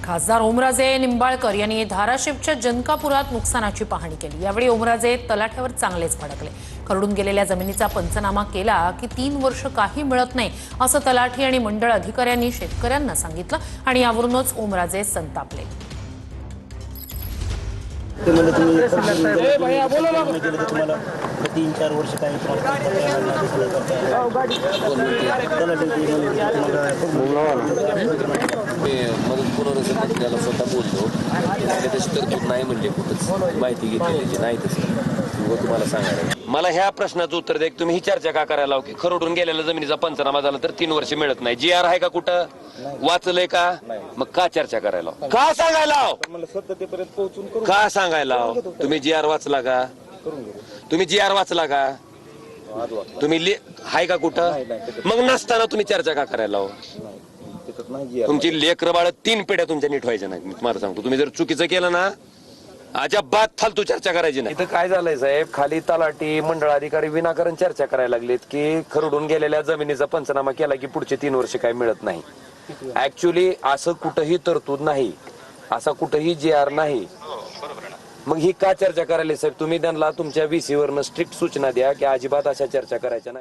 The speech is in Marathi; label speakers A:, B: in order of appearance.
A: खासदार ओमराजे निंबाळकर यांनी धाराशिवच्या जनकापुरात नुकसानाची पाहणी केली। यावेळी ओमराजे तलाठ्यावर चांगलेच भडकले। खरडून गेलेल्या जमिनीचा पंचनामा केला की 3 वर्ष काही मिळत नाही असं तलाठी आणि मंडळ अधिकाऱ्यांनी शेतकऱ्यांना सांगितलं आणि यावरूनच ओमराजे संतापले।
B: तुम्हाला 3-4 वर्ष काही
C: मदत पुनर्वसन त्याला स्वतः बोलतो त्याची तरतूद नाही म्हणजे कुठंच माहिती घेतली नाही तसं तुम्हाला सांगायला मला ह्या प्रश्नाचं उत्तर द्या। तुम्ही ही चर्चा का करायला की खरडून गेलेल्या जमिनीचा पंचनामा झाला तर 3 वर्ष मिळत नाही। GR आहे का कुठं वाचलंय का? मग का चर्चा करायला का सांगायला का सांगायला तुम्ही GR वाचला का? तुम्ही GR वाचला का? तुम्ही हाय का कुठं? मग नसताना तुम्ही चर्चा का करायला तुमची लेकरं बाळ 3 पिढ्या तुमच्या नीट व्हायच्या नाही। मी तुम्हाला सांगतो तुम्ही जर चुकीचं केलं ना अजिबात फालतू चर्चा करायची नाही। इथं काय झालंय साहेब खाली तलाठी मंडळ अधिकारी विनाकारण चर्चा करायला लागलेत की खरडून गेलेल्या जमिनीचा पंचनामा केला की पुढचे 3 वर्ष काही मिळत नाही। ऍक्च्युअली असं कुठंही तरतूद नाही, असा कुठंही GR नाही। मग ही का चर्चा करायला साहेब? तुम्ही त्यांना तुमच्या VC वरनं स्ट्रिक्ट सूचना द्या की अजिबात अशा चर्चा करायच्या नाही।